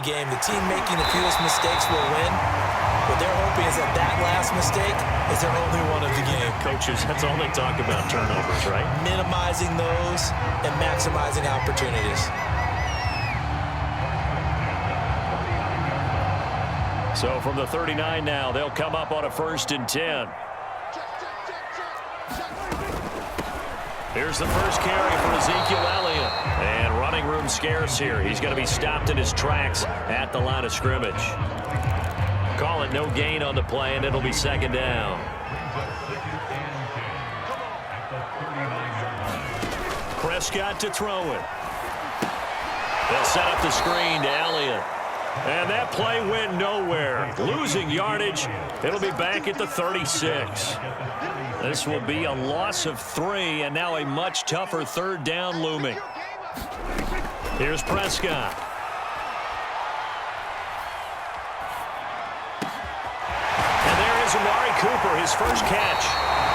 game. The team making the fewest mistakes will win. What they're hoping is that last mistake is their only one of the game. Coaches, that's all they talk about, turnovers, right? Minimizing those and maximizing opportunities. So from the 39 now, they'll come up on a 1st and 10. Here's the first carry for Ezekiel Elliott. And running room scarce here. He's going to be stopped in his tracks at the line of scrimmage. Call it no gain on the play, and it'll be 2nd down. Prescott to throw it. They'll set up the screen to Elliott. And that play went nowhere. Losing yardage. It'll be back at the 36. This will be a loss of 3, and now a much tougher 3rd down looming. Here's Prescott. And there is Amari Cooper, his first catch.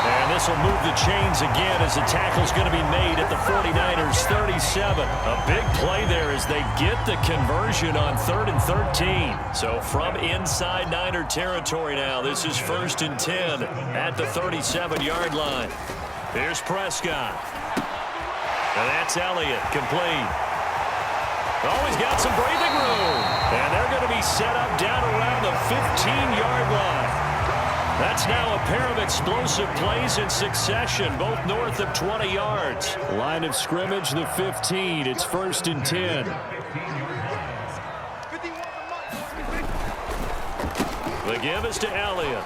And this will move the chains again as the tackle's going to be made at the 49ers 37. A big play there as they get the conversion on 3rd and 13. So from inside Niner territory now, this is 1st and 10 at the 37-yard line. Here's Prescott. And that's Elliott, complete. Always got some breathing room. And they're going to be set up down around the 15-yard line. That's now a pair of explosive plays in succession, both north of 20 yards. Line of scrimmage, the 15. It's 1st and 10. The give is to Elliott.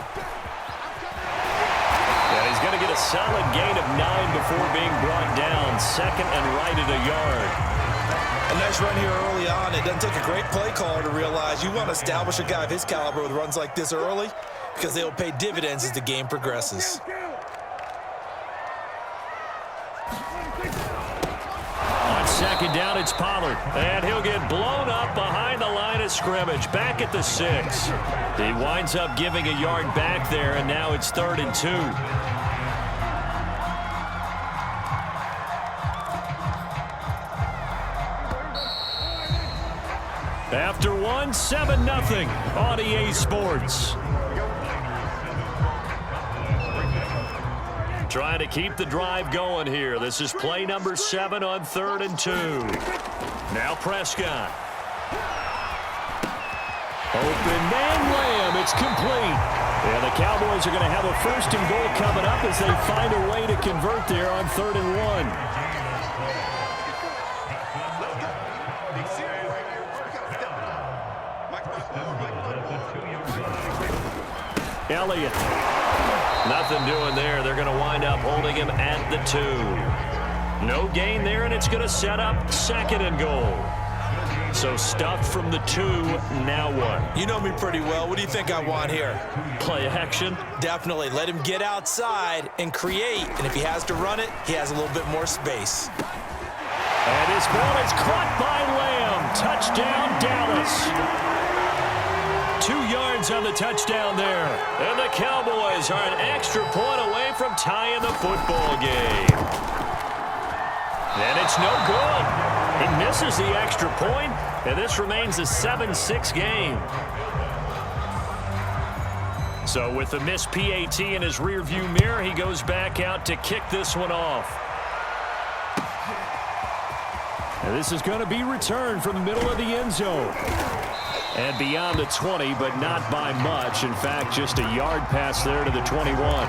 And he's going to get a solid gain of 9 before being brought down. 2nd and right at a yard. A nice run here early on. It doesn't take a great play caller to realize you want to establish a guy of his caliber with runs like this early, because they will pay dividends as the game progresses. On 2nd down, it's Pollard. And he'll get blown up behind the line of scrimmage. Back at the 6. He winds up giving a yard back there, and now it's 3rd and 2. After 1, 7-0 on EA Sports. Trying to keep the drive going here. This is play number 7 on 3rd and 2. Now Prescott. Open man Lamb. It's complete. And the Cowboys are going to have a 1st and goal coming up as they find a way to convert there on 3rd and 1. Elliott. Nothing doing there. They're going to wind up holding him at the 2. No gain there, and it's going to set up 2nd and goal. So stuffed from the 2. Now what? You know me pretty well. What do you think I want here? Play action? Definitely. Let him get outside and create. And if he has to run it, he has a little bit more space. And his ball is caught by Lamb. Touchdown, Dallas. 2 yards on the touchdown there. And the Cowboys are an extra point away from tying the football game. And it's no good. He misses the extra point, and this remains a 7-6 game. So with the missed PAT in his rearview mirror, he goes back out to kick this one off. And this is going to be returned from the middle of the end zone. And beyond the 20, but not by much. In fact, just a yard pass there to the 21.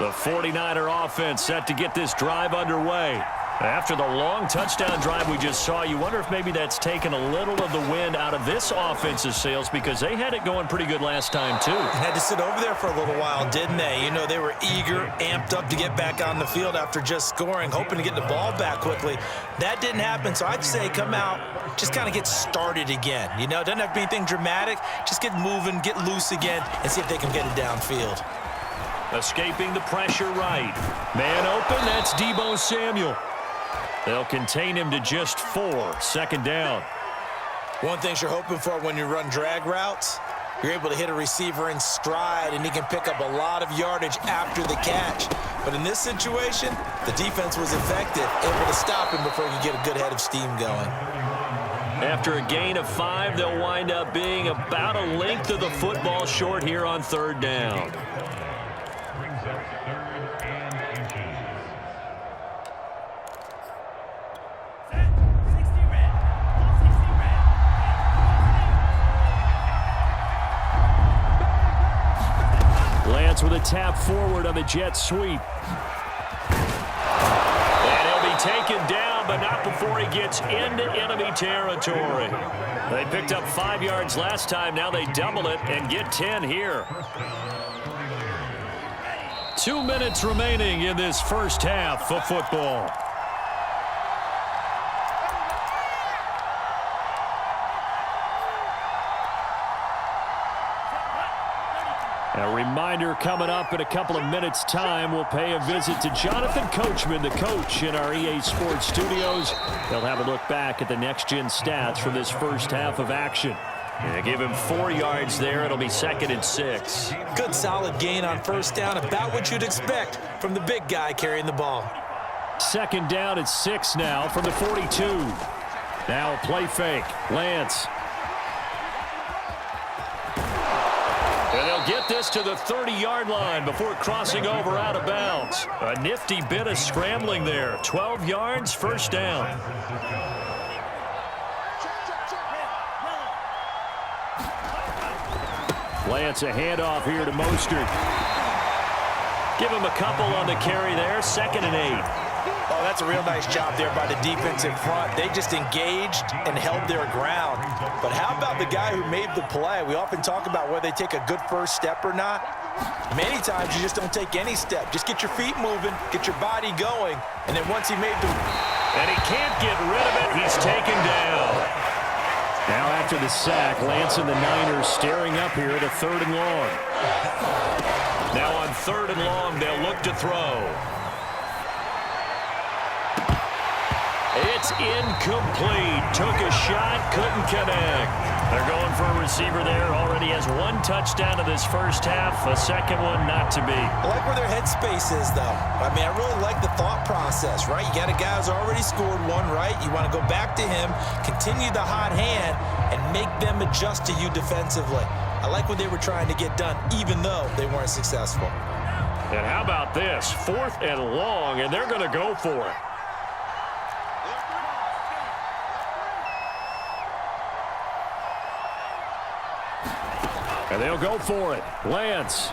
The 49er offense set to get this drive underway. After the long touchdown drive we just saw, you wonder if maybe that's taken a little of the wind out of this offense's sails because they had it going pretty good last time, too. Had to sit over there for a little while, didn't they? You know, they were eager, amped up to get back on the field after just scoring, hoping to get the ball back quickly. That didn't happen, so I'd say come out, just kind of get started again. You know, it doesn't have to be anything dramatic. Just get moving, get loose again, and see if they can get it downfield. Escaping the pressure right. Man open, that's Deebo Samuel. They'll contain him to just 4, second down. One thing you're hoping for when you run drag routes, you're able to hit a receiver in stride, and he can pick up a lot of yardage after the catch. But in this situation, the defense was effective, able to stop him before he could get a good head of steam going. After a gain of 5, they'll wind up being about a length of the football short here on third down. With a tap forward on the jet sweep. And he'll be taken down, but not before he gets into enemy territory. They picked up 5 yards last time. Now they double it and get 10 here. 2 minutes remaining in this first half of football. A reminder coming up in a couple of minutes' time, we'll pay a visit to Jonathan Coachman, the coach in our EA Sports studios. They'll have a look back at the next-gen stats from this first half of action. They give him 4 yards there. It'll be 2nd and 6. Good solid gain on first down, about what you'd expect from the big guy carrying the ball. 2nd down at 6 now from the 42. Now a play fake. Lance. And they'll get this to the 30-yard line before crossing over out of bounds. A nifty bit of scrambling there. 12 yards, first down. Lance, a handoff here to Mostert. Give him a couple on the carry there. 2nd and 8. Oh, that's a real nice job there by the defense in front. They just engaged and held their ground. But how about the guy who made the play? We often talk about whether they take a good first step or not. Many times you just don't take any step. Just get your feet moving, get your body going, and then once he made the... And he can't get rid of it. He's taken down. Now after the sack, Lance and the Niners staring up here at a 3rd and long. Now on 3rd and long, they'll look to throw. It's incomplete. Took a shot, couldn't connect. They're going for a receiver there. Already has 1 touchdown in this first half. A second one not to be. I like where their headspace is, though. I mean, I really like the thought process, right? You got a guy who's already scored 1, right? You want to go back to him, continue the hot hand, and make them adjust to you defensively. I like what they were trying to get done, even though they weren't successful. And how about this? 4th and long, and they're going to go for it. And they'll go for it. Lance.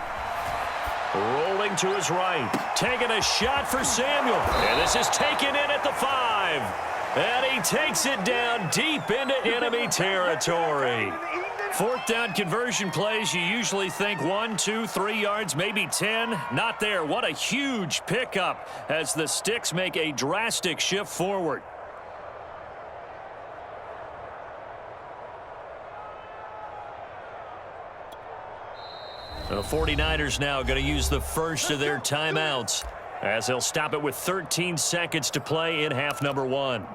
Rolling to his right. Taking a shot for Samuel. And this is taken in at the 5. And he takes it down deep into enemy territory. 4th down conversion plays, you usually think 1, 2, 3 yards, maybe 10. Not there. What a huge pickup as the Sticks make a drastic shift forward. The 49ers now going to use the first of their timeouts as they'll stop it with 13 seconds to play in half number 1.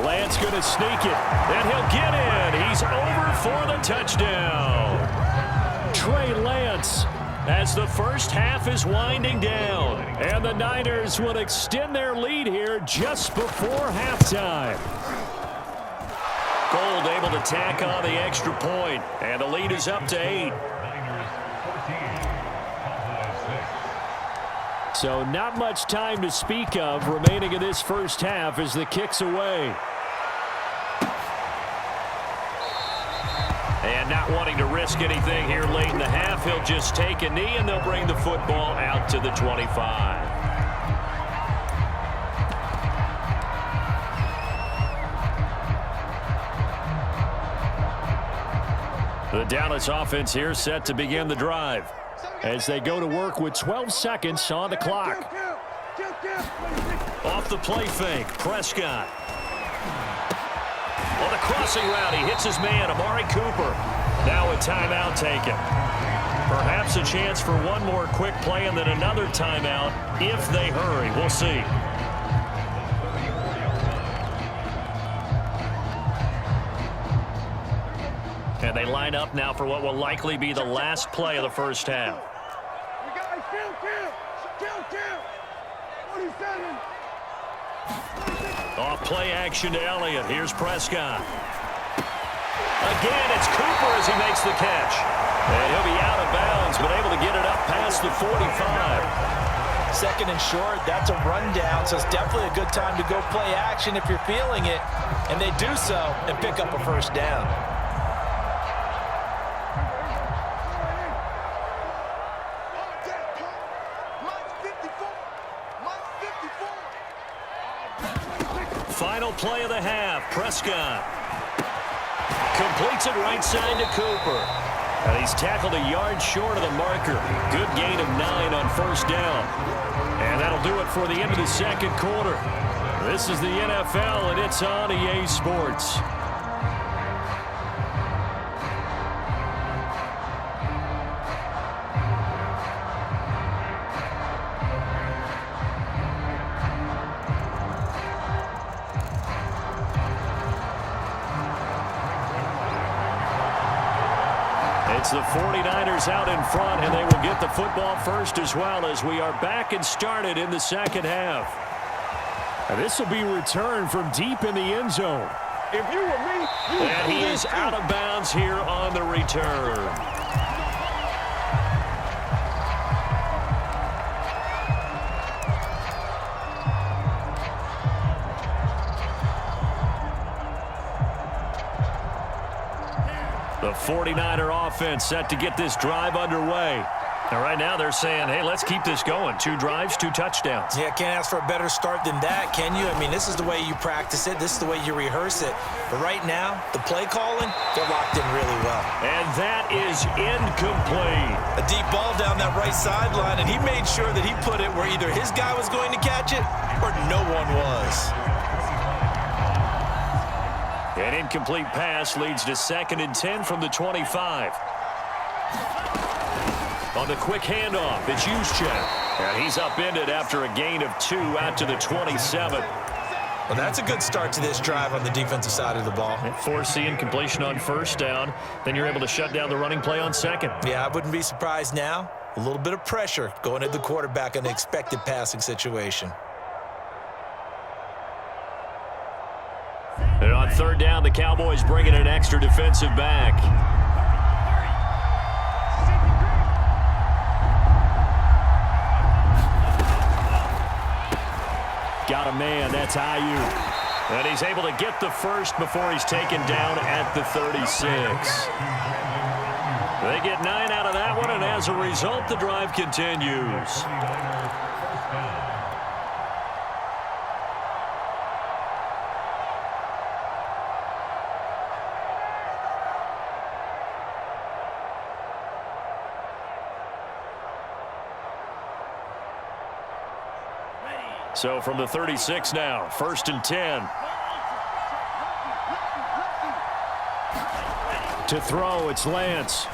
Lance going to sneak it, and he'll get in. He's over for the touchdown. Trey Lance, as the first half is winding down. And the Niners will extend their lead here just before halftime. Gold able to tack on the extra point, and the lead is up to 8. So not much time to speak of remaining in this first half as the kick's away. And not wanting to risk anything here late in the half, he'll just take a knee and they'll bring the football out to the 25. The Dallas offense here set to begin the drive as they go to work with 12 seconds on the clock. Off the play fake, Prescott. On the crossing route, he hits his man, Amari Cooper. Now a timeout taken. Perhaps a chance for one more quick play and then another timeout if they hurry. We'll see. And they line up now for what will likely be the last play of the first half. Off play action to Elliott. Here's Prescott. Again, it's Cooper as he makes the catch. And he'll be out of bounds, but able to get it up past the 45. Second and short, that's a rundown, so it's definitely a good time to go play action if you're feeling it. And they do so and pick up a first down. Final play of the half, Prescott. Completes it right side to Cooper. And he's tackled a yard short of the marker. Good gain of 9 on first down. And that'll do it for the end of the second quarter. This is the NFL, and it's on EA Sports. It's the 49ers out in front, and they will get the football first as well as we are back and started in the second half. And this will be returned from deep in the end zone. If you were me, and he is out of bounds here on the return. The 49er offense set to get this drive underway. And right now they're saying, hey, let's keep this going. 2 drives, 2 touchdowns. Yeah, can't ask for a better start than that, can you? I mean, this is the way you practice it. This is the way you rehearse it. But right now, the play calling, they're locked in really well. And that is incomplete. A deep ball down that right sideline, and he made sure that he put it where either his guy was going to catch it or no one was. An incomplete pass leads to 2nd and 10 from the 25. On the quick handoff, it's Juszczyk. And he's upended after a gain of 2 out to the 27. Well, that's a good start to this drive on the defensive side of the ball. Foreseeing completion on first down. Then you're able to shut down the running play on second. Yeah, I wouldn't be surprised now. A little bit of pressure going at the quarterback in the expected passing situation. And on third down, the Cowboys bring in an extra defensive back. Got a man, that's Ayuk. And he's able to get the first before he's taken down at the 36. They get 9 out of that one, and as a result, the drive continues. So from the 36 now, 1st and 10. To throw, it's Lance.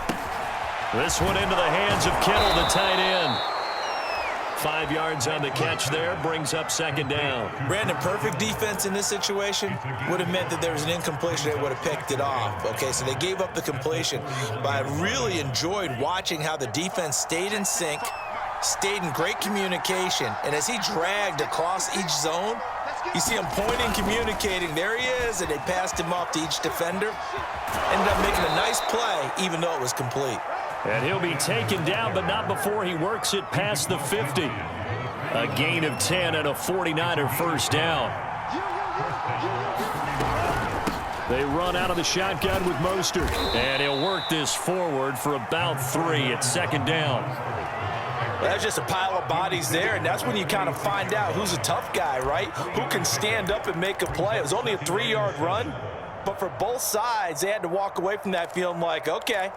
This one into the hands of Kittle, the tight end. 5 yards on the catch there, brings up 2nd down. Brandon, perfect defense in this situation would have meant that there was an incompletion. They would have picked it off. Okay, so they gave up the completion. But I really enjoyed watching how the defense stayed in sync, stayed in great communication, and as he dragged across each zone, you see him pointing, communicating. There he is, and they passed him off to each defender. Ended up making a nice play, even though it was complete. And he'll be taken down, but not before he works it past the 50. A gain of 10 and a 49er first down. They run out of the shotgun with Mostert. And he'll work this forward for about 3 at second down. Well, that's just a pile of bodies there, and that's when you kind of find out who's a tough guy, right? Who can stand up and make a play. It was only a 3-yard run, but for both sides, they had to walk away from that feeling like, okay,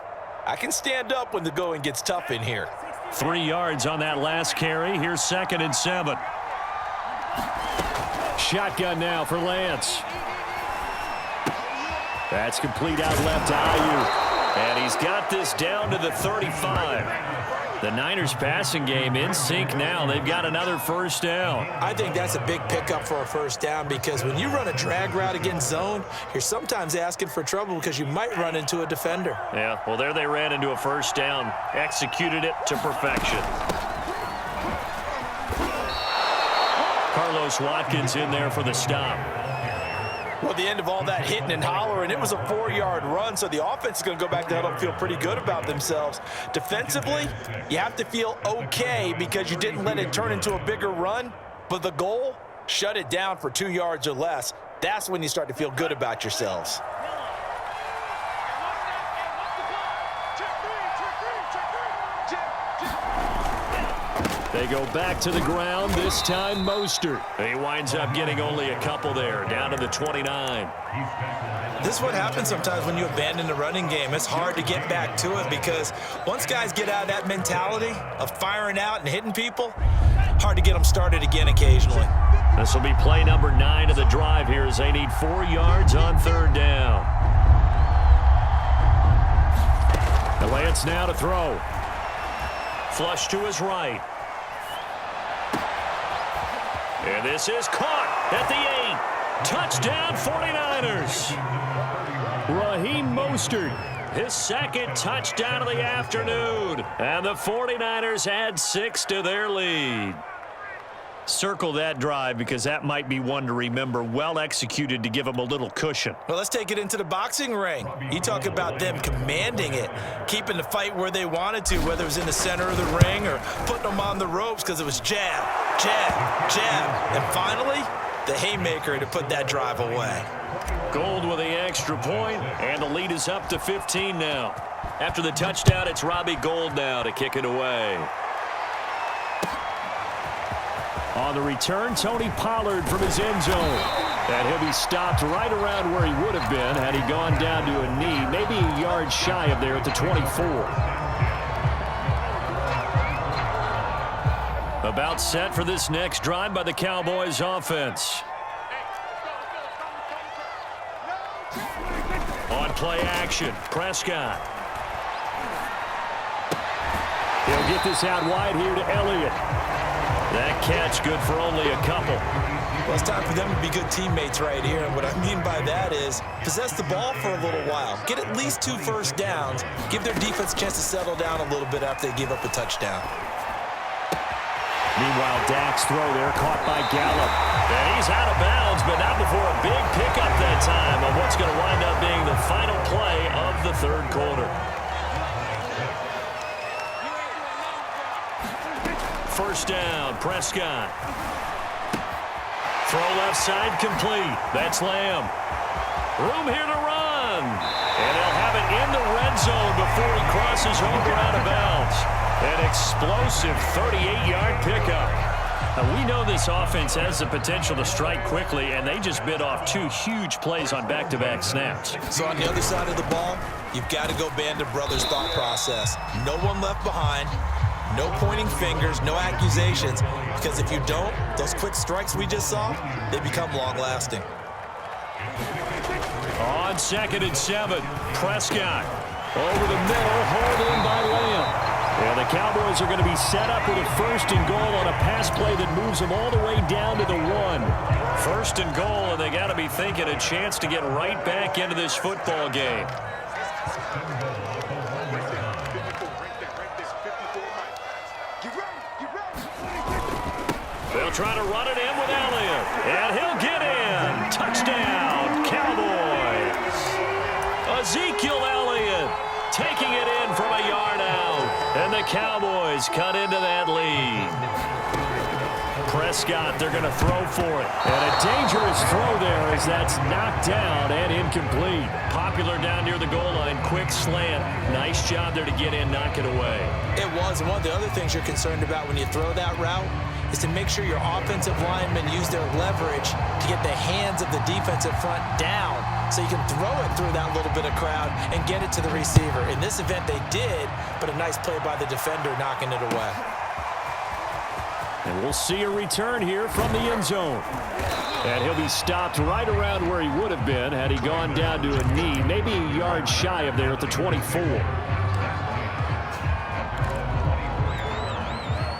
I can stand up when the going gets tough in here. 3 yards on that last carry. Here's 2nd and 7. Shotgun now for Lance. That's complete out left to Ayuk. And he's got this down to the 35. The Niners passing game in sync now. They've got another first down. I think that's a big pickup for a first down because when you run a drag route against zone, you're sometimes asking for trouble because you might run into a defender. Yeah, well, there they ran into a first down. Executed it to perfection. Carlos Watkins in there for the stop. Well, the end of all that hitting and hollering, it was a 4-yard run, so the offense is going to go back to huddle and feel pretty good about themselves. Defensively, you have to feel okay because you didn't let it turn into a bigger run, but the goal, shut it down for 2 yards or less. That's when you start to feel good about yourselves. They go back to the ground, this time Mostert. He winds up getting only a couple there, down to the 29. This is what happens sometimes when you abandon the running game. It's hard to get back to it because once guys get out of that mentality of firing out and hitting people, hard to get them started again occasionally. This will be play number 9 of the drive here as they need 4 yards on 3rd down. The Lance now to throw. Flush to his right. And this is caught at the 8. Touchdown 49ers. Raheem Mostert, his 2nd touchdown of the afternoon. And the 49ers add 6 to their lead. Circle that drive because that might be one to remember. Well executed to give them a little cushion. Well, let's take it into the boxing ring. You talk about them commanding it, keeping the fight where they wanted to, whether it was in the center of the ring or putting them on the ropes because it was jab, jab, jab. And finally, the haymaker to put that drive away. Gold with the extra point, and the lead is up to 15 now. After the touchdown, it's Robbie Gould now to kick it away. On the return, Tony Pollard from his end zone. And he'll be stopped right around where he would have been had he gone down to a knee, maybe a yard shy of there at the 24. About set for this next drive by the Cowboys offense. On play action, Prescott. He'll get this out wide here to Elliott. That catch good for only a couple. Well, it's time for them to be good teammates right here. And what I mean by that is possess the ball for a little while. Get at least 2 first downs. Give their defense a chance to settle down a little bit after they give up a touchdown. Meanwhile, Dak's throw there caught by Gallup. And he's out of bounds, but not before a big pickup that time on what's going to wind up being the final play of the 3rd quarter. First down, Prescott. Throw left side complete. That's Lamb. Room here to run. And they'll have it in the red zone before he crosses over out of bounds. An explosive 38-yard pickup. Now, we know this offense has the potential to strike quickly, and they just bit off 2 huge plays on back-to-back snaps. So on the other side of the ball, you've got to go Band of Brothers thought process. No one left behind. No pointing fingers, no accusations, because if you don't, those quick strikes we just saw, they become long-lasting. On 2nd and 7, Prescott. Over the middle, hauled in by Lamb. And the Cowboys are going to be set up with a 1st and goal on a pass play that moves them all the way down to the 1. 1st and goal, and they got to be thinking a chance to get right back into this football game. They'll try to run it in with Elliott. And he'll get in. Touchdown, Cowboys. Ezekiel Elliott taking it in from a yard out. And the Cowboys cut into that lead. Prescott, they're going to throw for it. And a dangerous throw there as that's knocked down and incomplete. Popular down near the goal line, quick slant. Nice job there to get in, knock it away. It was. And one of the other things you're concerned about when you throw that route is to make sure your offensive linemen use their leverage to get the hands of the defensive front down so you can throw it through that little bit of crowd and get it to the receiver. In this event, they did, but a nice play by the defender knocking it away. And we'll see a return here from the end zone. And he'll be stopped right around where he would have been had he gone down to a knee, maybe a yard shy of there at the 24.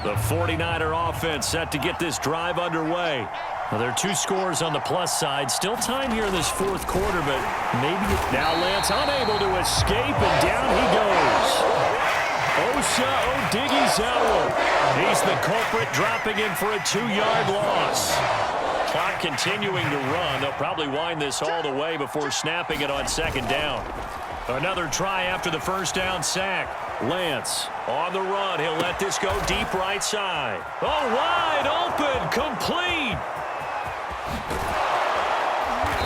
The 49er offense set to get this drive underway. Well, there are 2 scores on the plus side. Still time here in this fourth quarter, but maybe now Lance unable to escape, and down he goes. Osa Odighizuwa. He's the culprit, dropping in for a 2-yard loss. Clock continuing to run. They'll probably wind this all the way before snapping it on second down. Another try after the first down sack. Lance on the run. He'll let this go deep right side. Oh, wide open, complete.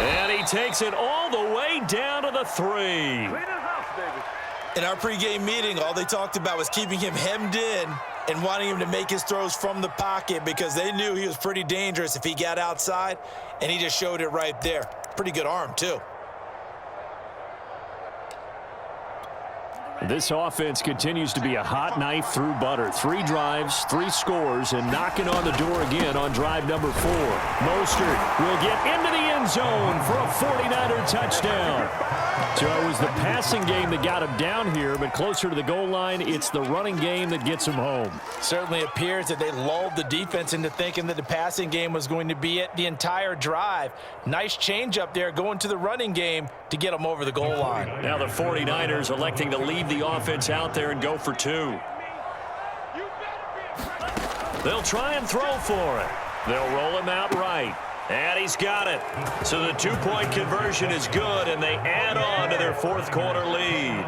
And he takes it all the way down to the 3. In our pregame meeting, all they talked about was keeping him hemmed in and wanting him to make his throws from the pocket because they knew he was pretty dangerous if he got outside, and he just showed it right there. Pretty good arm, too. This offense continues to be a hot knife through butter. 3 drives, 3 scores, and knocking on the door again on drive number 4. Mostert will get into the end zone for a 49er touchdown. So it was the passing game that got him down here, but closer to the goal line, it's the running game that gets him home. Certainly appears that they lulled the defense into thinking that the passing game was going to be it the entire drive. Nice change up there going to the running game to get them over the goal line. Now the 49ers electing to leave the offense out there and go for 2. They'll try and throw for it. They'll roll him out right. And he's got it. So the 2-point conversion is good, and they add on to their fourth quarter lead.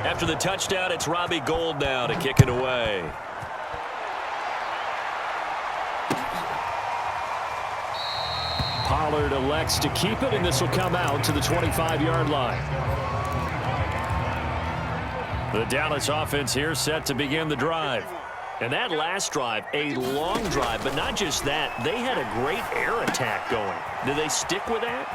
After the touchdown, it's Robbie Gould now to kick it away. Pollard elects to keep it, and this will come out to the 25-yard line. The Dallas offense here set to begin the drive. And that last drive, a long drive, but not just that. They had a great air attack going. Do they stick with that?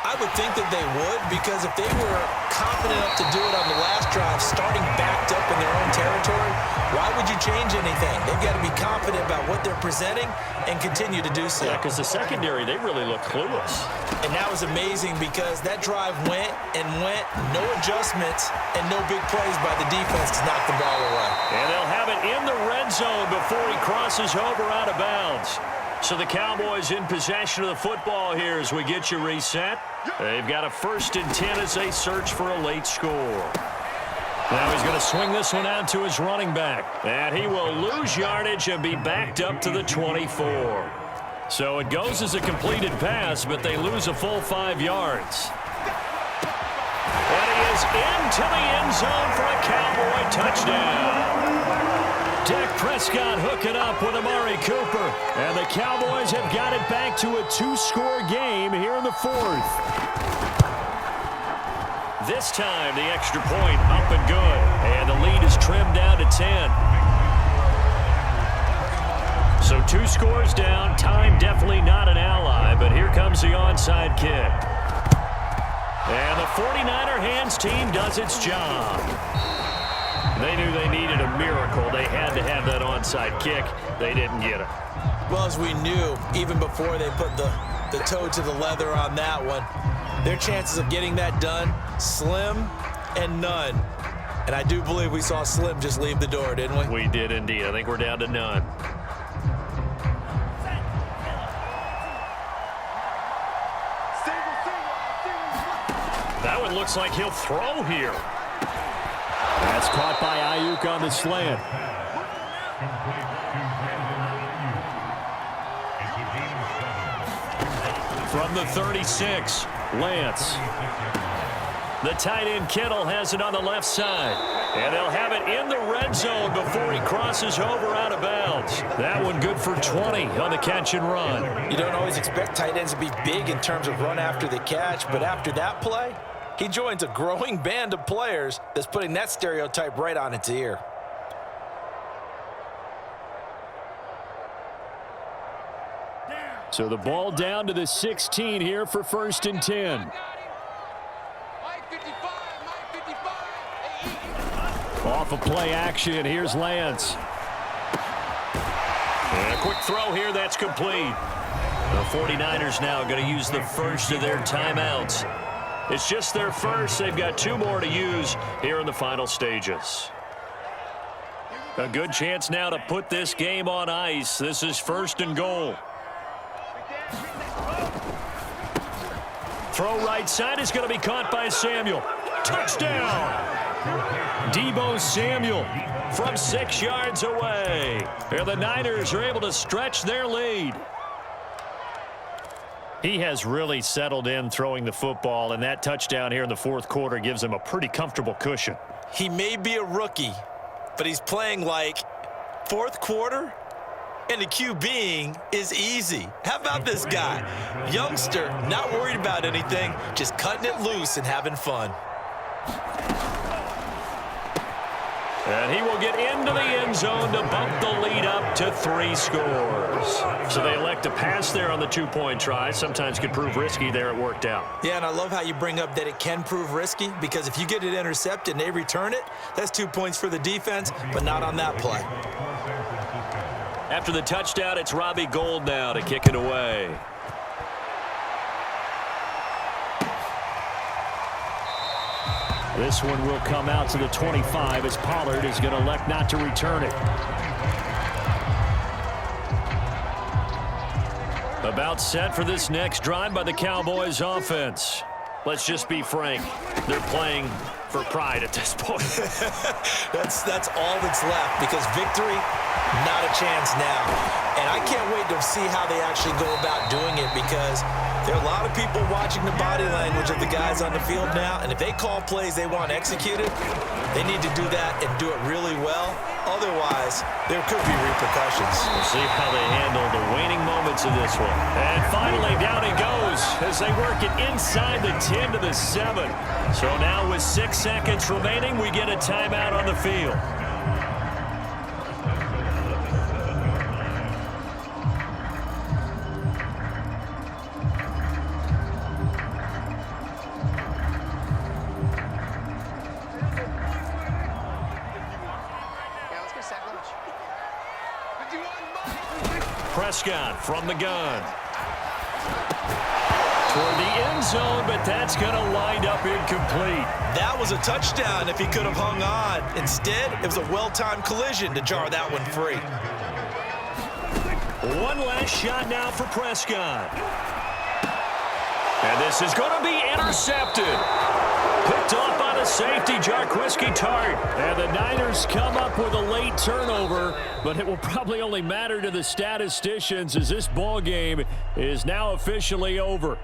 I would think that they would, because if they were confident enough to do it on the last drive, starting backed up in their own territory, why would you change anything? They've got to be confident about what they're presenting and continue to do so. Yeah, because the secondary, they really look clueless. And that was amazing because that drive went and went, no adjustments and no big plays by the defense to knock the ball away. And they'll have it in the red zone before he crosses over out of bounds. So the Cowboys in possession of the football here as we get you reset. They've got a 1st and 10 as they search for a late score. Now he's going to swing this one out to his running back. And he will lose yardage and be backed up to the 24. So it goes as a completed pass, but they lose a full 5 yards. And he is into the end zone for a Cowboy touchdown. Dak Prescott hooking up with Amari Cooper. And the Cowboys have got it back to a 2-score game here in the 4th. This time the extra point up and good. And the lead is trimmed down to 10. So 2 scores down. Time definitely not an ally. But here comes the onside kick. And the 49er hands team does its job. They knew they needed a miracle. They had to have that onside kick. They didn't get it. Well, as we knew, even before they put the toe to the leather on that one, their chances of getting that done, slim and none. And I do believe we saw Slim just leave the door, didn't we? We did indeed. I think we're down to none. That one looks like he'll throw here. That's caught by Ayuk on the slant. From the 36, Lance. The tight end Kittle has it on the left side. And they'll have it in the red zone before he crosses over out of bounds. That one good for 20 on the catch and run. You don't always expect tight ends to be big in terms of run after the catch, but after that play, he joins a growing band of players that's putting that stereotype right on its ear. So the ball down to the 16 here for 1st and 10. Off of play action, here's Lance. And a quick throw here, that's complete. The 49ers now going to use the first of their timeouts. It's just their first. They've got 2 more to use here in the final stages. A good chance now to put this game on ice. This is 1st and goal. Throw right side is going to be caught by Samuel. Touchdown! Deebo Samuel from 6 yards away. And the Niners are able to stretch their lead. He has really settled in throwing the football, and that touchdown here in the 4th quarter gives him a pretty comfortable cushion. He may be a rookie, but he's playing like 4th quarter, and the QBing is easy. How about this guy? Youngster, not worried about anything, just cutting it loose and having fun. And he will get into the end zone to bump the lead up to 3 scores. So they elect to pass there on the 2-point try. Sometimes could prove risky there. It worked out. Yeah, and I love how you bring up that it can prove risky, because if you get it intercepted and they return it, that's 2 points for the defense, but not on that play. After the touchdown, it's Robbie Gould now to kick it away. This one will come out to the 25 as Pollard is going to elect not to return it. About set for this next drive by the Cowboys offense. Let's just be frank. They're playing for pride at this point. That's all that's left, because victory, not a chance now. And I can't wait to see how they actually go about doing it, because there are a lot of people watching the body language of the guys on the field now, and if they call plays they want executed, they need to do that and do it really well. Otherwise, there could be repercussions. We'll see how they handle the waning moments of this one. And finally, down it goes as they work it inside the 10 to the 7. So now with 6 seconds remaining, we get a timeout on the field. Prescott from the gun. Toward the end zone, but that's going to wind up incomplete. That was a touchdown if he could have hung on. Instead, it was a well-timed collision to jar that one free. One last shot now for Prescott. And this is going to be intercepted. Picked off by the safety, Jarquiski Tart. And the Niners come up with a late turnover, but it will probably only matter to the statisticians as this ball game is now officially over.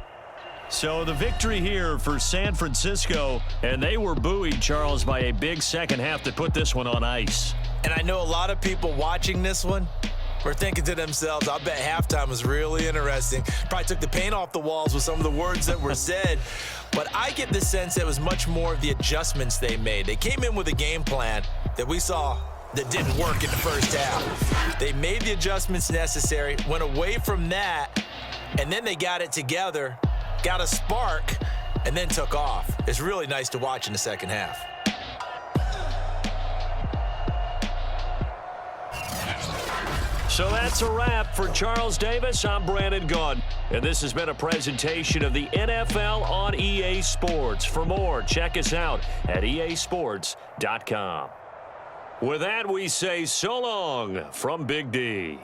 So the victory here for San Francisco, and they were buoyed, Charles, by a big second half to put this one on ice. And I know a lot of people watching this one were thinking to themselves, I bet halftime was really interesting. Probably took the paint off the walls with some of the words that were said. But I get the sense it was much more of the adjustments they made. They came in with a game plan that we saw that didn't work in the first half. They made the adjustments necessary, went away from that, and then they got it together, got a spark, and then took off. It's really nice to watch in the second half. So that's a wrap for Charles Davis. I'm Brandon Gaudin, and this has been a presentation of the NFL on EA Sports. For more, check us out at easports.com. With that, we say so long from Big D.